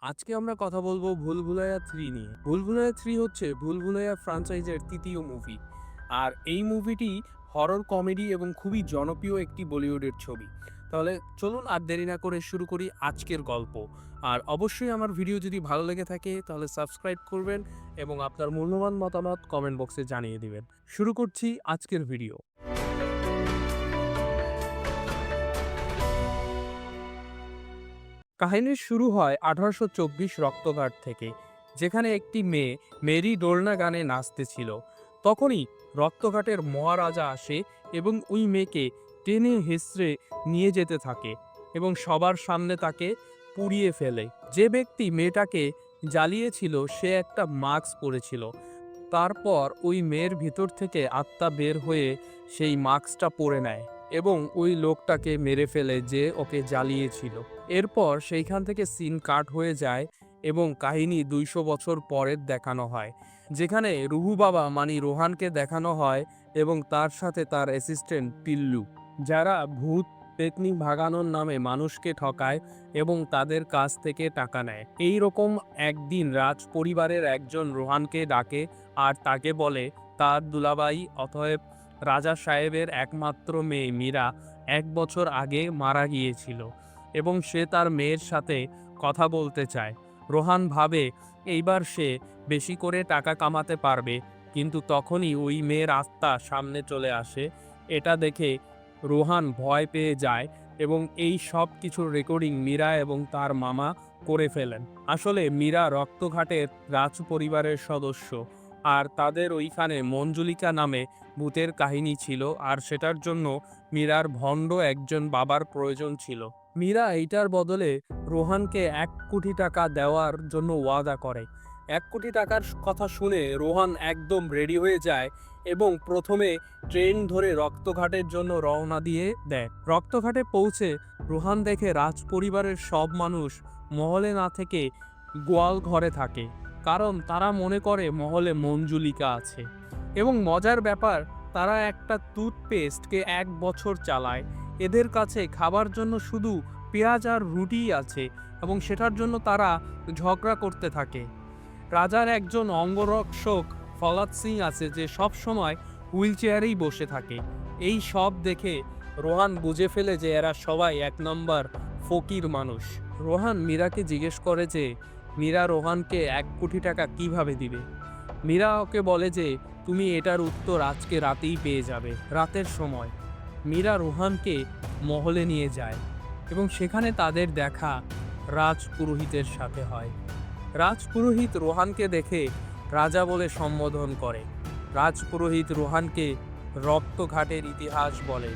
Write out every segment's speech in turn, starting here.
আজকে আমরা কথা বলবো ভুল ভুলাইয়া 3 নিয়ে। ভুল ভুলাইয়া 3 হচ্ছে ভুল ভুলাইয়া ফ্র্যাঞ্চাইজের তৃতীয় মুভি। আর এই মুভিটি হরর কমেডি এবং খুবই জনপ্রিয় একটি বলিউডের ছবি। তাহলে চলুন আর দেরি না করে শুরু করি আজকের গল্প। আর অবশ্যই আমার ভিডিও যদি ভালো লেগে থাকে তাহলে সাবস্ক্রাইব করবেন এবং আপনার মূল্যবান মতামত কমেন্ট বক্সে জানিয়ে দিবেন। শুরু করছি আজকের ভিডিও। কাহিনীর শুরু হয় 1824 রক্তঘাট থেকে, যেখানে একটি মেয়ে মেরি ডোলনা গানে নাচতেছিল। তখনই রক্তঘাটের মহারাজা আসে এবং ওই মেয়েকে টেনে হেঁচড়ে নিয়ে যেতে থাকে এবং সবার সামনে তাকে পুড়িয়ে ফেলে। যে ব্যক্তি মেয়েটাকে জ্বালিয়েছিল সে একটা মাস্ক পরেছিল। তারপর ওই মেয়ের ভিতর থেকে আত্মা বের হয়ে সেই মাস্কটা পরে নেয় এবং ওই লোকটাকে মেরে ফেলে যে ওকে জ্বালিয়েছিল। এরপর সেইখান থেকে সিন কাট হয়ে যায় এবং কাহিনী 200 বছর পরের দেখানো হয়, যেখানে রুহু বাবা মানে রোহানকে দেখানো হয় এবং তার সাথে তার অ্যাসিস্ট্যান্ট টিল্লু, যারা ভূত পেতনি ভাগানোর নামে মানুষকে ঠকায় এবং তাদের কাছ থেকে টাকা নেয়। এই রকম একদিন রাজ পরিবারের একজন রোহানকে ডাকে আর তাকে বলে তার দুলাভাই অতএব রাজা সাহেবের একমাত্র মেয়ে মীরা 1 বছর আগে মারা গিয়েছিল এবং সে তার মেয়ের সাথে কথা বলতে চায়। রোহান ভাবে এইবার সে বেশি করে টাকা কামাতে পারবে, কিন্তু তখনই ওই মেয়ের আত্মা সামনে চলে আসে। এটা দেখে রোহান ভয় পেয়ে যায় এবং এই সব কিছুর রেকর্ডিং মীরা এবং তার মামা করে ফেলেন। আসলে মীরা রক্তঘাটের রাজ পরিবারের সদস্য, আর তাদের ওইখানে মঞ্জুলিকা নামে ভূতের কাহিনী ছিল, আর সেটার জন্য মীরার ভণ্ড একজন বাবার প্রয়োজন ছিল। মীরা এইটার বদলে রোহানকে 1 কোটি টাকা দেওয়ার জন্য ওয়াদা করে। 1 কোটি টাকার কথা শুনে রোহান একদম রেডি হয়ে যায় এবং প্রথমে ট্রেন ধরে রক্তঘাটের জন্য রওনা দিয়ে দেয়। রক্তঘাটে পৌঁছে রোহান দেখে রাজ পরিবারের সব মানুষ মহলে না থেকে গোয়াল ঘরে থাকে, কারণ তারা মনে করে মহলে মঞ্জুলিকা আছে। এবং মজার ব্যাপার, তারা একটা টুথপেস্টকে 1 বছর চালায়। এদের কাছে খাবার জন্য শুধু পেঁয়াজ আর রুটিই আছে এবং সেটার জন্য তারা ঝগড়া করতে থাকে। রাজার একজন অঙ্গরক্ষক ফলাদ সিং আছে যে সব সময় হুইল চেয়ারেই বসে থাকে। এই সব দেখে রোহান বুঝে ফেলে যে এরা সবাই 1 নম্বর ফকির মানুষ। রোহান মীরাকে জিজ্ঞেস করে যে মীরা রোহানকে 1 কোটি টাকা কিভাবে দিবে। মীরা ওকে বলে যে তুমি এটার উত্তর আজকে রাতেই পেয়ে যাবে। রাতের সময় মীরা রোহানকে মহলে নিয়ে যায় এবং সেখানে তাদের দেখা রাজপুরোহিতের সাথে হয়। রাজপুরোহিত রোহানকে দেখে রাজা বলে সম্বোধন করে। রাজপুরোহিত রোহানকে রক্তঘাটের ইতিহাস বলে।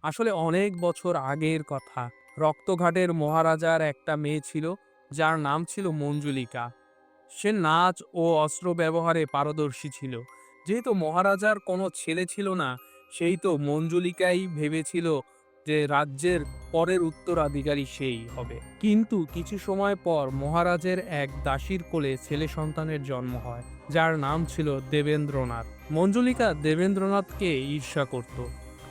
আসলে অনেক বছর আগের কথা। রক্তঘাটের মহারাজার একটা মেয়ে ছিল যার নাম ছিল মঞ্জুলিকা। সে নাচ ও অস্ত্র ব্যবহারে পারদর্শী ছিল। যেহেতু মহারাজার কোনো ছেলে ছিল না, সেই তো মঞ্জুলিকাই ভেবেছিল যে রাজ্যের পরের উত্তরাধিকারী সেই হবে। কিন্তু কিছু সময় পর মহারাজের এক দাসীর কোলে ছেলে সন্তানের জন্ম হয়, যার নাম ছিল দেবেন্দ্রনাথ। মঞ্জুলিকা দেবেন্দ্রনাথকে ঈর্ষা করত।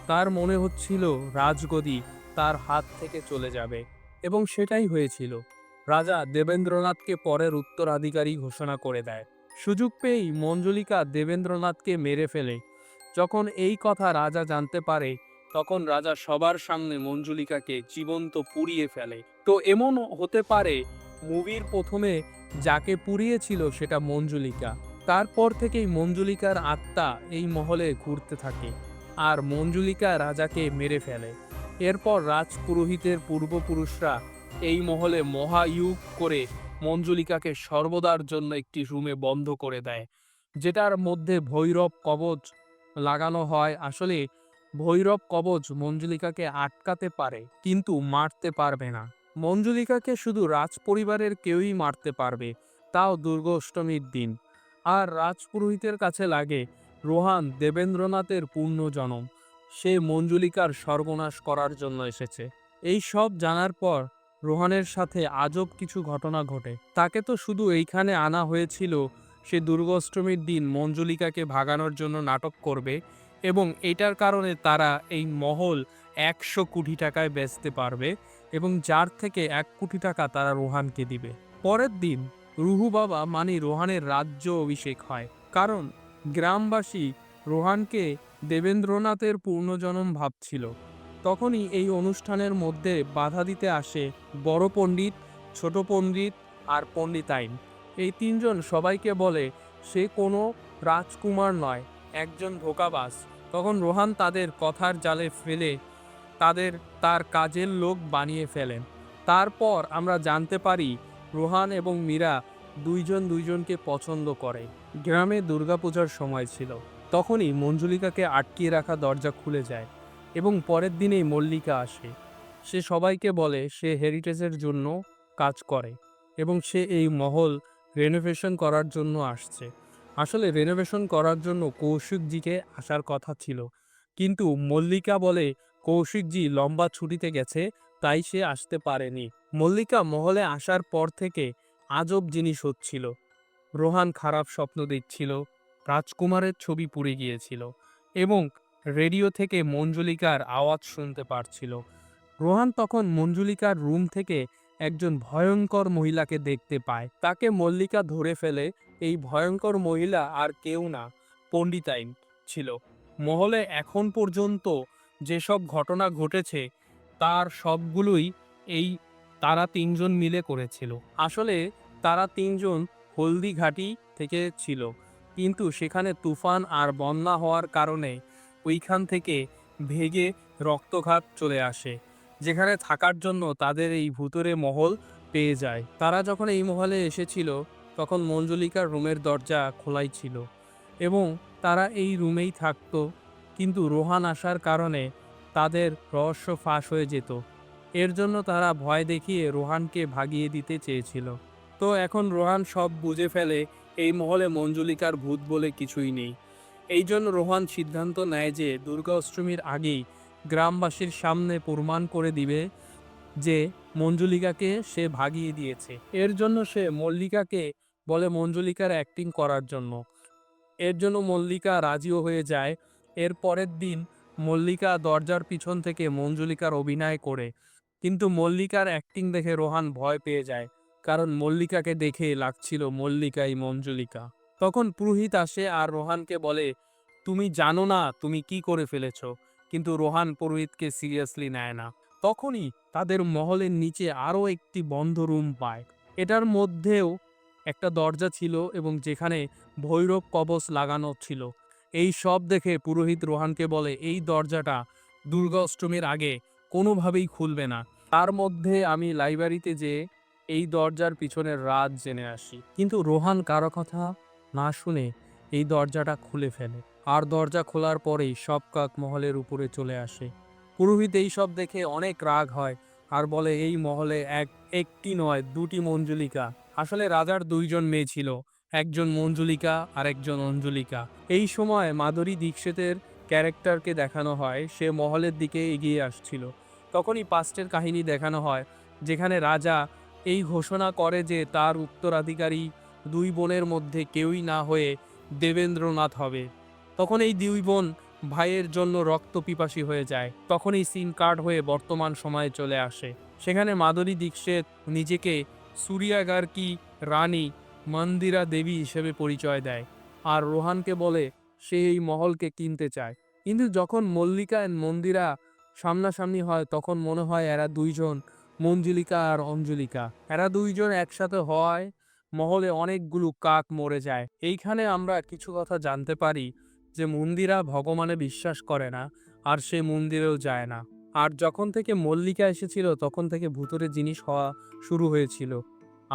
তার মনে হচ্ছিল রাজগদি তার হাত থেকে চলে যাবে, এবং সেটাই হয়েছিল। রাজা দেবেন্দ্রনাথকে পরের উত্তরাধিকারী ঘোষণা করে দেয়। সুযোগ পেয়েই মঞ্জুলিকা দেবেন্দ্রনাথকে মেরে ফেলে। যখন এই কথা রাজা জানতে পারে, তখন রাজা সবার সামনে মঞ্জুলিকাকে জীবন্ত পুড়িয়ে ফেলে। তো এমন হতে পারে মুভির প্রথমে যাকে পুড়িয়েছিল সেটা মঞ্জুলিকা। তারপর থেকেই মঞ্জুলিকার আত্মা এই মহলে ঘুরতে থাকে আর মঞ্জুলিকা রাজাকে মেরে ফেলে। এরপর রাজপুরোহিতের পূর্বপুরুষরা এই মহলে মহায়ুগ করে মঞ্জুলিকাকে সর্বদার জন্য একটি রুমে বন্ধ করে দেয়, যেটার মধ্যে ভৈরব কবচ লাগানো হয়। আসলে ভৈরব কবচ মঞ্জুলিকাকে আটকাতে পারে কিন্তু মারতে পারবে না। মঞ্জুলিকাকে শুধু রাজপরিবারের কেউই মারতে পারবে, তাও দুর্গাষ্টমীর দিন। আর রাজপুরোহিতের কাছে লাগে রোহান দেবেন্দ্রনাথের পূর্ণ জনম, সে মঞ্জুলিকার সর্বনাশ করার জন্য এসেছে। এই সব জানার পর রোহানের সাথে আজব কিছু ঘটনা ঘটে। তাকে তো শুধু এইখানে আনা হয়েছিল সে দুর্গাষ্টমীর দিন মঞ্জুলিকাকে ভাগানোর জন্য নাটক করবে, এবং এটার কারণে তারা এই মহল 100 কোটি টাকায় বেচতে পারবে এবং যার থেকে 1 কোটি টাকা তারা রোহানকে দিবে। পরের দিন রুহু বাবা মানে রোহানের রাজ্য অভিষেক হয়, কারণ গ্রামবাসী রোহানকে দেবেন্দ্রনাথের পূর্ণজন্ম ভাবছিল। তখনই এই অনুষ্ঠানের মধ্যে বাধা দিতে আসে বড় পণ্ডিত, ছোট পণ্ডিত আর পণ্ডিতাইন। এই তিনজন সবাইকে বলে সে কোনো রাজকুমার নয়, একজন ধোঁকাবাজ। তখন রোহান তাদের কথার জালে ফেলে তাদের তার কাজের লোক বানিয়ে ফেলেন। তারপর আমরা জানতে পারি রোহান এবং মীরা দুইজন দুইজনকে পছন্দ করে। গ্রামে দুর্গাপূজার সময় ছিল, তখনই মঞ্জুলিকাকে আটকিয়ে রাখা দরজা খুলে যায় এবং পরের দিনেই মল্লিকা আসে। সে সবাইকে বলে সে হেরিটেজের জন্য কাজ করে এবং সে এই মহল রেনোভেশন করার জন্য আসছে। আসলে রেনোভেশন করার জন্য কৌশিকজিকে আসার কথা ছিল, কিন্তু মল্লিকা বলে কৌশিকজি লম্বা ছুটিতে গেছে, তাই সে আসতে পারেনি। মল্লিকা মহলে আসার পর থেকে আজব জিনিস হচ্ছিল। রোহান খারাপ স্বপ্ন দেখছিল, রাজকুমারের ছবি পুড়ে গিয়েছিল এবং রেডিও থেকে মঞ্জুলিকার আওয়াজ শুনতে পারছিল। রোহান তখন মঞ্জুলিকার রুম থেকে একজন ভয়ঙ্কর মহিলাকে দেখতে পায়। তাকে মল্লিকা ধরে ফেলে। এই ভয়ঙ্কর মহিলা আর কেউ না, পণ্ডিতাইন ছিল। মহলে এখন পর্যন্ত যেসব ঘটনা ঘটেছে তার সবগুলোই এই তারা তিনজন মিলে করেছিল। আসলে তারা তিনজন হলদিঘাটি থেকে ছিল, কিন্তু সেখানে তুফান আর বন্যা হওয়ার কারণে ওইখান থেকে ভেগে রক্তঘাত চলে আসে, যেখানে থাকার জন্য তাদের এই ভুতুরে মহল পেয়ে যায়। তারা যখন এই মহলে এসেছিল তখন মঞ্জুলিকার রুমের দরজা খোলাই ছিল এবং তারা এই রুমেই থাকতো, কিন্তু রোহান আসার কারণে তাদের রহস্য ফাঁস হয়ে যেত। এর জন্য তারা ভয় দেখিয়ে রোহানকে ভাগিয়ে দিতে চেয়েছিল। তো এখন রোহান সব বুঝে ফেলে এই মহলে মঞ্জুলিকার ভূত বলে কিছুই নেই। এই জন্য রোহান সিদ্ধান্ত নেয় যে দুর্গা অষ্টমীর আগেই গ্রামবাসীর সামনে প্রমাণ করে দিবে যে মঞ্জুলিকাকে সে ভাগিয়ে দিয়েছে। এর জন্য সে মল্লিকাকে বলে মঞ্জুলিকার অ্যাক্টিং করার জন্য। এর জন্য মল্লিকা রাজিও হয়ে যায়। এর পরের দিন মল্লিকা দরজার পিছন থেকে মঞ্জুলিকার অভিনয় করে, কিন্তু মল্লিকার অ্যাক্টিং দেখে রোহান ভয় পেয়ে যায়, কারণ মল্লিকাকে দেখে লাগছিল মল্লিকাই মঞ্জুলিকা। তখন পুরোহিত আসে আর রোহানকে বলে তুমি জানো না তুমি কি করে ফেলেছ, কিন্তু রোহান পুরোহিতকে সিরিয়াসলি নেয় না। তখনই তাদের মহলের নিচে আরও একটি বন্ধ রুম পায়। এটার মধ্যেও একটা দরজা ছিল এবং যেখানে ভৈরব কবচ লাগানো ছিল। এই সব দেখে পুরোহিত রোহানকে বলে এই দরজাটা দুর্গা অষ্টমীর আগে কোনোভাবেই খুলবে না। তার মধ্যে আমি লাইব্রেরিতে যেয়ে এই দরজার পিছনের রাজ জেনে আসি। কিন্তু রোহান কারো কথা না শুনে এই দরজাটা খুলে ফেলে, আর দরজা খোলার পরেই সব কাক মহলের উপরে চলে আসে। পুরোহিত এই সব দেখে অনেক রাগ হয় আর বলে এই মহলে একটি নয় দুটি মঞ্জুলিকা। আসলে রাজার দুইজন মেয়ে ছিল, একজন মঞ্জুলিকা আর একজন অঞ্জলিকা। এই সময় মাধুরী দীক্ষিতের ক্যারেক্টারকে দেখানো হয়, সে মহলের দিকে এগিয়ে আসছিল। তখনই পাস্টের কাহিনী দেখানো হয়, যেখানে রাজা এই ঘোষণা করে যে তার উত্তরাধিকারী দুই বোনের মধ্যে কেউই না হয়ে দেবেন্দ্রনাথ হবে। তখন এই দুই বোন ভাইয়ের জন্য রক্ত পিপাসী হয়ে যায়। তখন এই সিন কাট হয়ে বর্তমান সময়ে চলে আসে। সেখানে মাধুরী দীক্ষিত নিজেকে সূর্যাগার কি রানী মন্দিরা দেবী হিসেবে পরিচয় দেয় আর রোহানকে বলে সে এই মহলকে কিনতে চায়। কিন্তু যখন মল্লিকা এন্ড মন্দিরা সামনাসামনি হয় তখন মনে হয় এরা দুইজন মঞ্জুলিকা আর অঞ্জলিকা। এরা দুইজন একসাথে হয় মহলে অনেকগুলো কাক মরে যায়। এইখানে আমরা কিছু কথা জানতে পারি যে মন্দিরা ভগবানে বিশ্বাস করে না আর সে মন্দিরেও যায় না। আর যখন থেকে মল্লিকা এসেছিল তখন থেকে ভূতুরে জিনিস হওয়া শুরু হয়েছিল,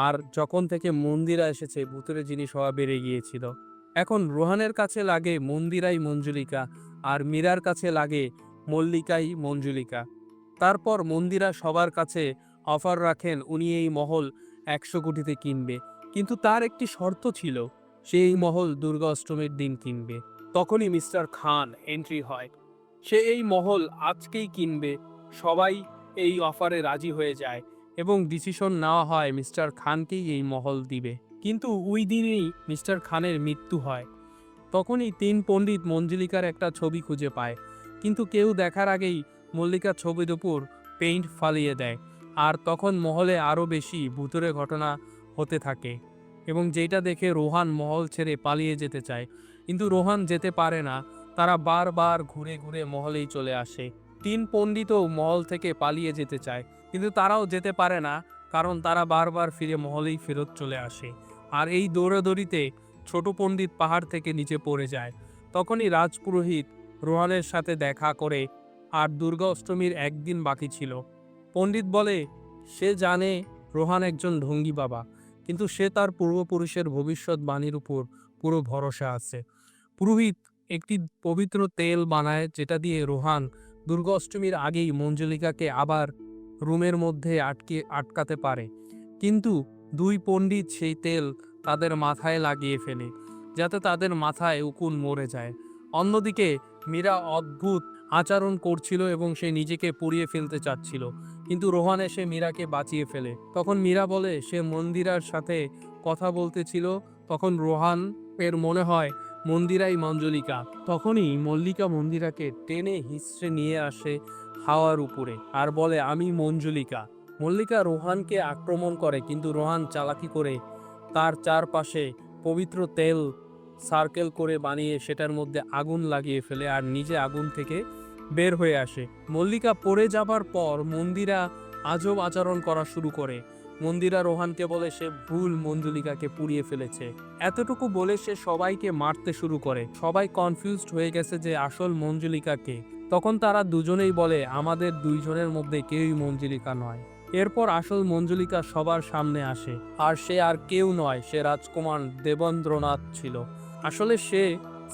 আর যখন থেকে মন্দিরা এসেছে ভূতুরে জিনিস হওয়া বেড়ে গিয়েছিল। এখন রোহানের কাছে লাগে মন্দিরাই মঞ্জুলিকা আর মীরার কাছে লাগে মল্লিকাই মঞ্জুলিকা। তারপর মন্দিরা সবার কাছে অফার রাখেন উনি এই মহল 100 কোটিতে কিনবে, কিন্তু তার একটি শর্ত ছিল, সে এই মহল দুর্গা অষ্টমীর দিন কিনবে। তখনই মিস্টার খান এন্ট্রি হয়, সে এই মহল আজকেই কিনবে। সবাই এই অফারে রাজি হয়ে যায় এবং ডিসিশন নেওয়া হয় মিস্টার খানকেই এই মহল দিবে। কিন্তু ওই দিনেই মিস্টার খানের মৃত্যু হয়। তখনই তিন পণ্ডিত মঞ্জুলিকার একটা ছবি খুঁজে পায়, কিন্তু কেউ দেখার আগেই মল্লিকার ছবির উপর পেইন্ট ফালিয়ে দেয়। আর তখন মহলে আরও বেশি ভূতুরে ঘটনা হতে থাকে এবং যেটা দেখে রোহান মহল ছেড়ে পালিয়ে যেতে চায়, কিন্তু রোহান যেতে পারে না। তারা বারবার ঘুরে ঘুরে মহলেই চলে আসে। 3 পণ্ডিতও মহল থেকে পালিয়ে যেতে চায়, কিন্তু তারাও যেতে পারে না, কারণ তারা বারবার ফিরে মহলেই ফেরত চলে আসে। আর এই দৌড়াদৌড়িতে ছোট পণ্ডিত পাহাড় থেকে নিচে পড়ে যায়। তখনই রাজপুরোহিত রোহানের সাথে দেখা করে, আর দুর্গা অষ্টমীর একদিন বাকি ছিল। পণ্ডিত বলে সে জানে রোহান একজন ঢঙ্গী বাবা, কিন্তু সে তার পূর্বপুরুষের ভবিষ্যৎবাণীর উপর পুরো ভরসা আছে। পুরোহিত একটি পবিত্র তেল বানায়, যেটা দিয়ে রোহান দুর্গা অষ্টমীর আগেই মঞ্জুলিকাকে আবার রুমের মধ্যে আটকাতে পারে। কিন্তু 2 পণ্ডিত সেই তেল তাদের মাথায় লাগিয়ে ফেলে, যাতে তাদের মাথায় উকুন মরে যায়। অন্যদিকে মীরা অদ্ভুত আচরণ করছিল এবং সে নিজেকে পুড়িয়ে ফেলতে চাচ্ছিল, কিন্তু রোহান এসে মীরাকে বাঁচিয়ে ফেলে। তখন মীরা বলে সে মন্দিরার সাথে কথা বলতেছিল। তখন রোহান এর মনে হয় মন্দিরাই মঞ্জুলিকা। তখনই মল্লিকা মন্দিরাকে টেনে হিঁচড়ে নিয়ে আসে হাওয়ার উপরে আর বলে আমি মঞ্জুলিকা। মল্লিকা রোহানকে আক্রমণ করে, কিন্তু রোহান চালাকি করে তার চারপাশে পবিত্র তেল সার্কেল করে বানিয়ে সেটার মধ্যে আগুন লাগিয়ে ফেলে আর নিজে আগুন থেকে বের হয়ে আসে। মল্লিকা পড়ে যাবার পর মন্দিরা আজব আচরণ করা শুরু করে। মন্দিরা রোহানকে বলে সে ভুল মঞ্জুলিকাকে পুড়িয়ে ফেলেছে। এতটুকু বলে সে সবাইকে মারতে শুরু করে। সবাই কনফিউজড হয়ে গেছে যে আসল মঞ্জুলিকাকে। তখন তারা দুজনেই বলে আমাদের 2 জনের মধ্যে কেউই মঞ্জুলিকা নয়। এরপর আসল মঞ্জুলিকা সবার সামনে আসে, আর সে আর কেউ নয়, সে রাজকুমার দেবেন্দ্রনাথ ছিল। আসলে সে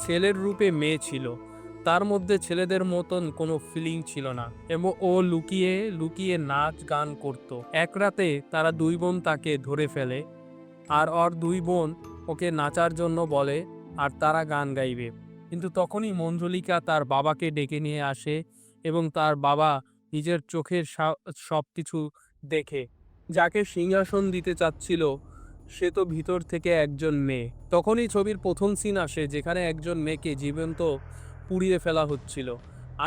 ছেলের রূপে মেয়ে ছিল, তার মধ্যে ছেলেদের মতন কোনো ফিলিং ছিল না, এবং ও লুকিয়ে লুকিয়ে নাচ গান করত। এক রাতে তারা 2 বোন তাকে ধরে ফেলে, আর ওর 2 বোন ওকে নাচার জন্য বলে আর তারা গান গাইবে। কিন্তু তখনই মঞ্জুলিকা তার বাবাকে ডেকে নিয়ে আসে এবং তার বাবা নিজের চোখের সবকিছু দেখে। যাকে সিংহাসন দিতে চাচ্ছিল সে তো ভিতর থেকে একজন মেয়ে। তখনই ছবির প্রথম সিন আসে, যেখানে একজন মেয়েকে জীবন্ত পুড়িয়ে ফেলা হচ্ছিল।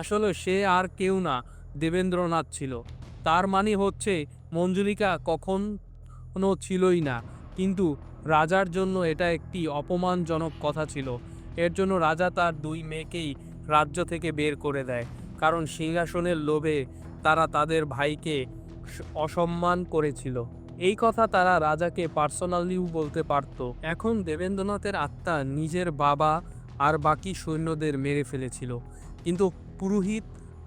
আসলে সে আর কেউ না, দেবেন্দ্রনাথ ছিল। তার মানে হচ্ছে মঞ্জুলিকা কখনো ছিলই না, কিন্তু রাজার জন্য এটা একটি অপমানজনক কথা ছিল। এর জন্য রাজা তার 2 মেয়েকেই রাজ্য থেকে বের করে দেয়, কারণ সিংহাসনের লোভে তারা তাদের ভাইকে অসম্মান করেছিল। এই কথা তারা রাজাকে পার্সোনালিও বলতে পারত। এখন দেবেন্দ্রনাথের আত্মা নিজের বাবা আর বাকি সৈন্যদের মেরে ফেলেছিল, কিন্তু পুরোহিত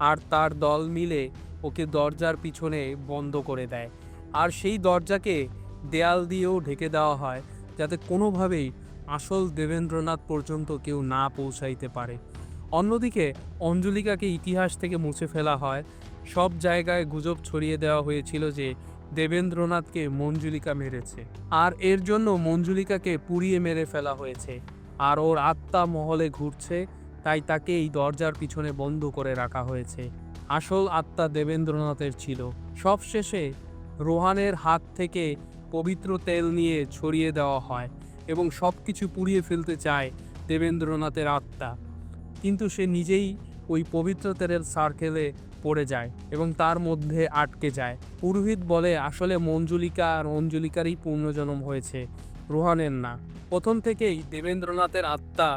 আর তার দল মিলে ওকে দরজার পিছনে বন্ধ করে দেয়, আর সেই দরজাকে দেয়াল দিয়েও ঢেকে দেওয়া হয়, যাতে কোনোভাবেই আসল দেবেন্দ্রনাথ পর্যন্ত কেউ না পৌঁছাইতে পারে। অন্যদিকে অঞ্জলিকাকে ইতিহাস থেকে মুছে ফেলা হয়। সব জায়গায় গুজব ছড়িয়ে দেওয়া হয়েছিল যে দেবেন্দ্রনাথকে মঞ্জুলিকা মেরেছে, আর এর জন্য মঞ্জুলিকাকে পুড়িয়ে মেরে ফেলা হয়েছে, আর ওর আত্মা মহলে ঘুরছে, তাই তাকে এই দরজার পিছনে বন্ধ করে রাখা হয়েছে। আসল আত্মা দেবেন্দ্রনাথের ছিল। সবশেষে রোহানের হাত থেকে পবিত্র তেল নিয়ে ছড়িয়ে দেওয়া হয় এবং সবকিছু পুড়িয়ে ফেলতে চায় দেবেন্দ্রনাথের আত্মা, কিন্তু সে নিজেই ওই পবিত্র তেলের সার্কেলে পড়ে যায় এবং তার মধ্যে আটকে যায়। পুরোহিত বলে আসলে মঞ্জুলিকা আর অঞ্জলিকারই পুনর্জন্ম হয়েছে, রোহানের না। প্রথম থেকেই দেবেন্দ্রনাথের আত্মা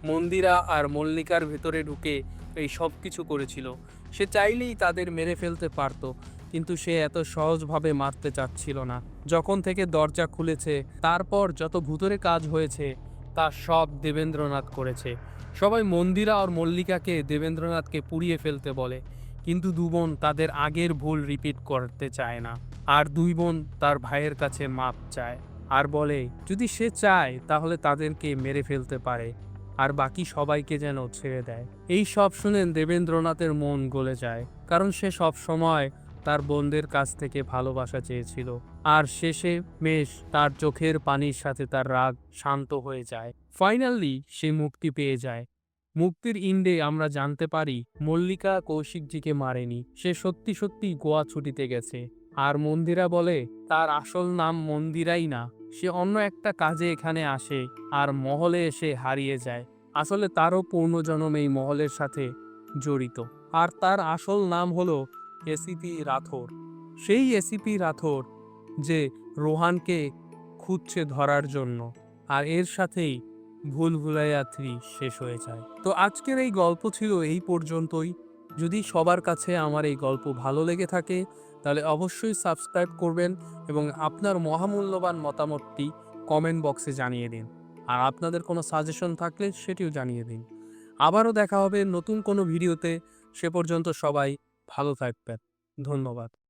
মন্দিরা আর মল্লিকার ভেতরে ঢুকে এই সব কিছু করেছিল। সে চাইলেই তাদের মেরে ফেলতে পারত, কিন্তু সে এত সহজভাবে মারতে চাচ্ছিল না। যখন থেকে দরজা খুলেছে, তারপর যত ভূতরে কাজ হয়েছে তা সব দেবেন্দ্রনাথ করেছে। সবাই মন্দিরা আর মল্লিকাকে দেবেন্দ্রনাথকে পুড়িয়ে ফেলতে বলে, কিন্তু 2 বোন তাদের আগের ভুল রিপিট করতে চায় না, আর 2 বোন তার ভাইয়ের কাছে মাপ চায় আর বলে যদি সে চায় তাহলে তাদেরকে মেরে ফেলতে পারে আর বাকি সবাইকে যেন ছেড়ে দেয়। এই সব শুনে দেবেন্দ্রনাথের মন গলে যায়, কারণ সে সব সময় তার বোনদের কাছ থেকে ভালোবাসা চেয়েছিল। আর শেষে মেশ তার চোখের পানির সাথে তার রাগ শান্ত হয়ে যায়। ফাইনালি সে মুক্তি পেয়ে যায়। মুক্তির ইন্ডে আমরা জানতে পারি মল্লিকা কৌশিকজিকে মারেনি, সে সত্যি সত্যি গোয়া ছুটিতে গেছে। আর মন্দিরা বলে তার আসল নাম মন্দিরাই না, সে অন্য একটা কাজে এখানে আসে আর মহলে এসে হারিয়ে যায়। আসলে তারও পূর্ণজন্ম এই মহলের সাথে জড়িত, আর তার আসল নাম হলো এসিপি রাথোর। সেই এসিপি রাথোর যে রোহানকে খুঁজছে ধরার জন্য। আর এর সাথেই ভুল ভুলাইয়া 3 শেষ হয়ে যায়। তো আজকের এই গল্প ছিল এই পর্যন্তই। যদি সবার কাছে আমার এই গল্প ভালো লেগে থাকে তাহলে অবশ্যই সাবস্ক্রাইব করবেন এবং আপনার মহামূল্যবান মতামতটি কমেন্ট বক্সে জানিয়ে দিন। আর আপনাদের কোনো সাজেশন থাকলে সেটিও জানিয়ে দিন। আবারও দেখা হবে নতুন কোনো ভিডিওতে। সে পর্যন্ত সবাই ভালো থাকবেন। ধন্যবাদ।